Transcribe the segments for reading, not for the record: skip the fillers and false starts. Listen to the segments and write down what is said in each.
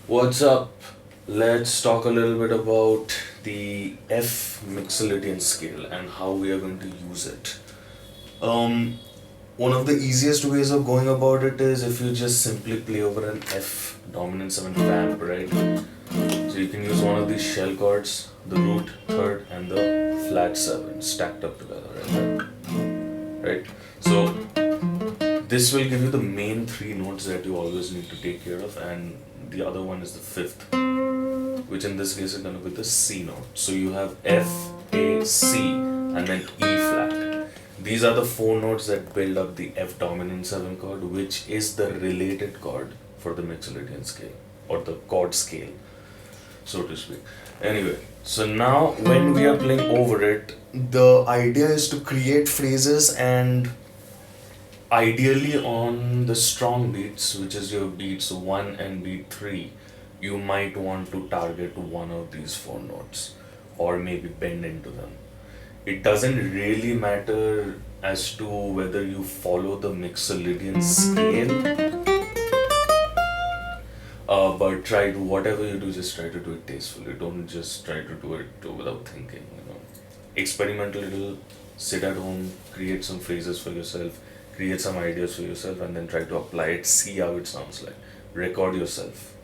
What's up? Let's talk a little bit about the F mixolydian scale and how we are going to use it. Um, One of the easiest ways of going about it is if you just simply play over an F dominant 7 vamp, right? So you can use one of these shell chords, the root, third, and the flat 7 stacked up together, right? So this will give you the main three notes that you always need to take care of, and the other one is the fifth, which in this case is going to be the C note. So you have F, A, C, and then E flat. These are the four notes that build up the F dominant 7 chord, which is the related chord for the mixolydian scale, or the chord scale, so to speak. Anyway, so now when we are playing over it, the idea is to create phrases, and ideally on the strong beats, which is your beats 1 and beat 3, you might want to target one of these four notes or maybe bend into them. It doesn't really matter as to whether you follow the mixolydian scale, but try to, whatever you do, just try to do it tastefully. Don't just try to do it without thinking, Experiment a little, sit at home, create some phrases for yourself, create some ideas for yourself, and then try to apply it, see how it sounds like. Record yourself.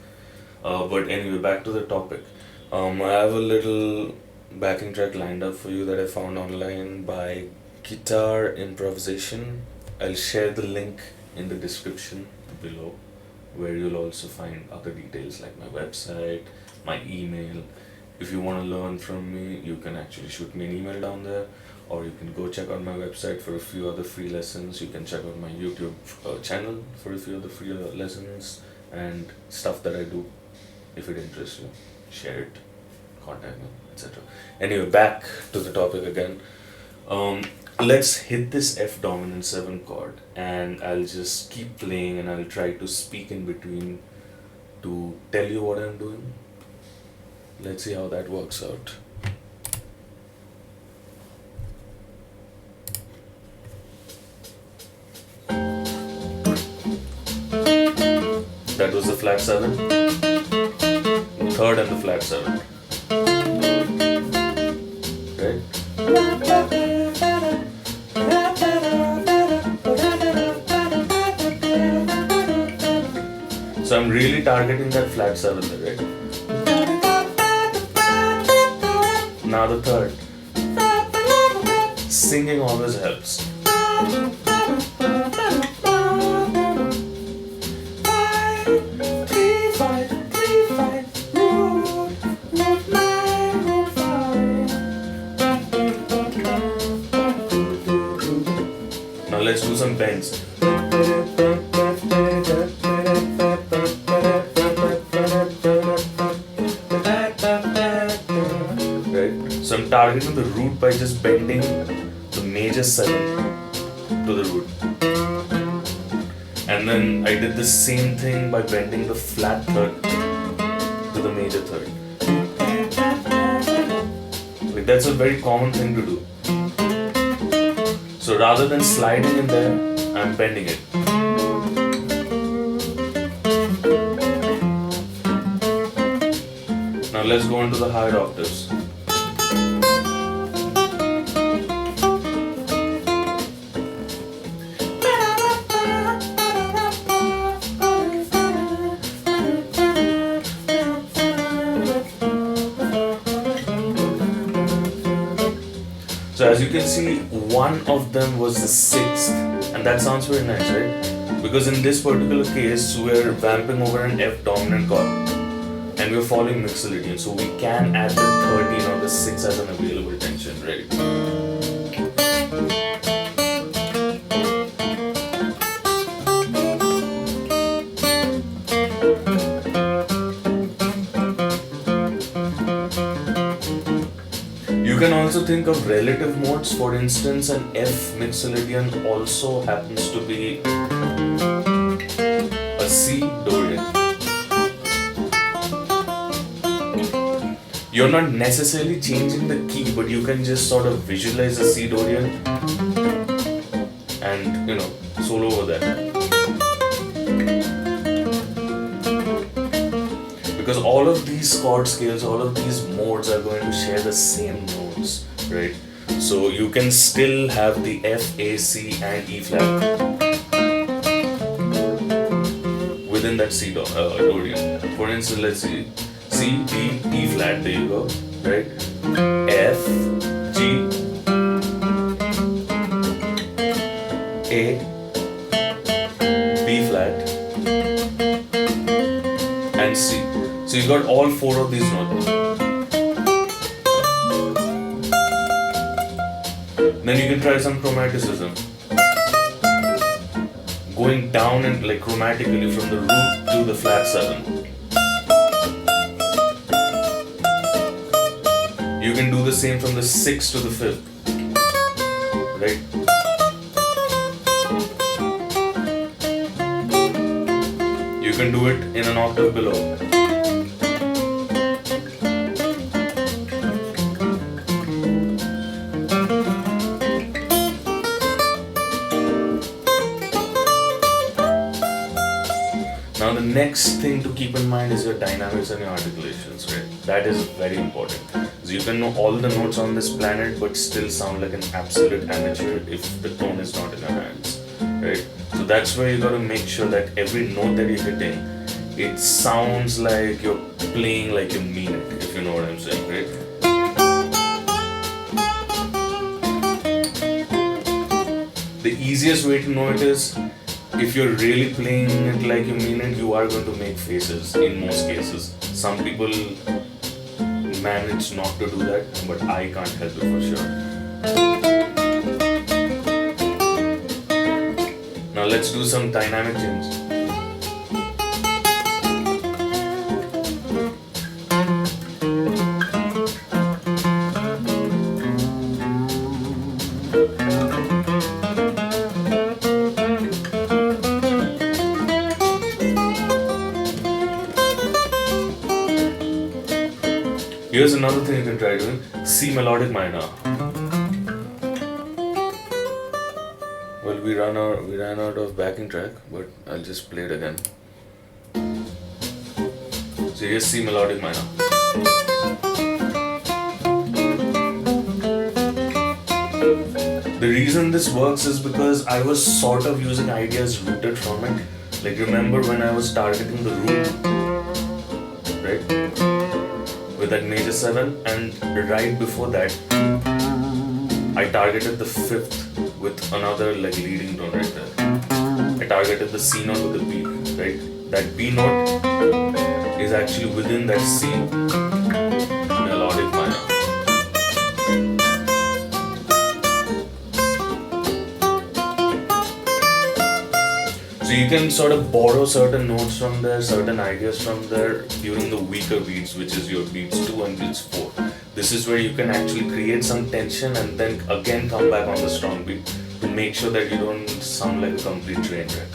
But anyway, back to the topic. I have a little backing track lined up for you that I found online by Guitar Improvisation. I'll share the link in the description below, where you'll also find other details like my website, my email. If you want to learn from me, you can actually shoot me an email down there, or you can go check out my website for a few other free lessons. You can check out my YouTube channel for a few other free lessons and stuff that I do. If it interests you, share it, contact me, etc. Anyway, back to the topic again. Let's hit this F dominant 7 chord, and I'll just keep playing and I'll try to speak in between to tell you what I'm doing. Let's see how that works out. That was the flat 7, third and the flat 7, right? So I'm really targeting that flat 7 there, right? Now the third. Singing always helps. Now let's do some bends. So I'm targeting the root by just bending the major 7 to the root. And then I did the same thing by bending the flat third to the major third. Like, that's a very common thing to do. So rather than sliding in there, I'm bending it. Now let's go into the higher octaves. So as you can see, one of them was the 6th, and that sounds very nice, right? Because in this particular case, we're vamping over an F dominant chord, and we're following mixolydian, so we can add the 13 or the 6 as an available tension, right? You can also think of relative modes. For instance, an F mixolydian also happens to be a C Dorian. You're not necessarily changing the key, but you can just sort of visualize a C Dorian and, solo over that. all of these chord scales, all of these modes are going to share the same notes, right? So you can still have the F, A, C and E flat within that accordion. For instance, let's see C, D, E flat, there you go, right? F, G, A, B flat and C. So you got all four of these notes. Then you can try some chromaticism. Going down and like chromatically from the root to the flat 7. You can do the same from the 6th to the 5th. Right? You can do it in an octave below. Now the next thing to keep in mind is your dynamics and your articulations, right? That is very important. So you can know all the notes on this planet but still sound like an absolute amateur if the tone is not in your hands, right? So that's where you got to make sure that every note that you're hitting, it sounds like you're playing like you mean it, if you know what I'm saying, right? The easiest way to know it is, if you're really playing it like you mean it, you are going to make faces in most cases. Some people manage not to do that, but I can't help it for sure. Now let's do some dynamic change. Here's another thing you can try doing. C melodic minor. Well, we ran out of backing track, but I'll just play it again. So here's C melodic minor. The reason this works is because I was sort of using ideas rooted from it. Like, remember when I was targeting the root, right? With that major 7, and right before that I targeted the 5th with another like leading tone right there. I targeted the C note with the B, right? That B note is actually within that C melodic minor. So you can sort of borrow certain notes from there, certain ideas from there during the weaker beats, which is your beats 2 and beats 4. This is where you can actually create some tension and then again come back on the strong beat to make sure that you don't sound like a complete train wreck.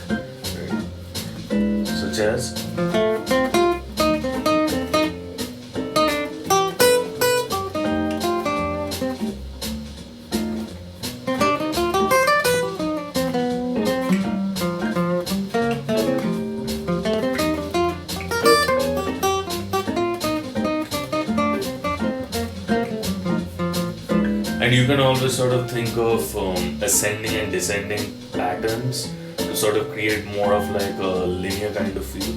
Right? Such as and you can always sort of think of ascending and descending patterns to sort of create more of like a linear kind of feel,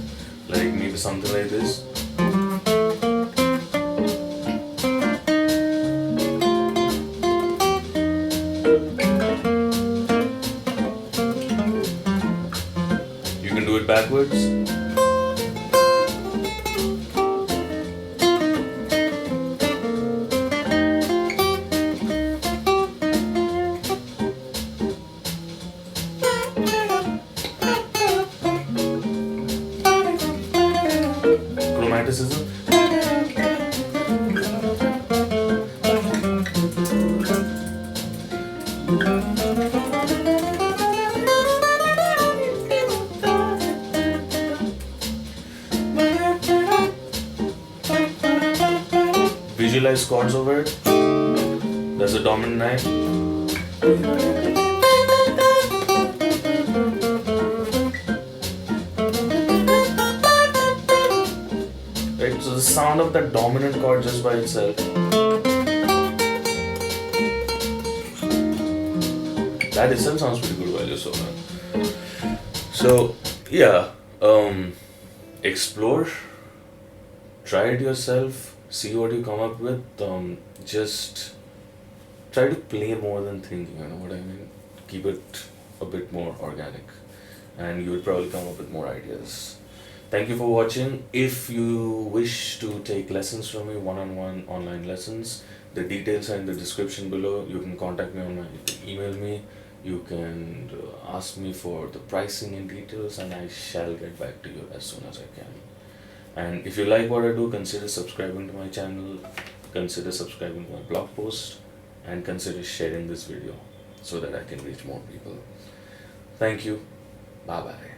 like maybe something like this. You can do it backwards. Chromaticism. Visualize chords over it. There's a dominant 9. Right? right? So the sound of that dominant chord just by itself, that itself sounds pretty good while you're soloing. So yeah, explore, try it yourself, see what you come up with. Just try to play more than thinking. You know what I mean? Keep it a bit more organic, and you will probably come up with more ideas. Thank you for watching. If you wish to take lessons from me, one-on-one online lessons, the details are in the description below. You can contact me on my, you can email me, you can ask me for the pricing and details, and I shall get back to you as soon as I can. And if you like what I do, consider subscribing to my channel, consider subscribing to my blog post, and consider sharing this video so that I can reach more people. Thank you. Bye bye.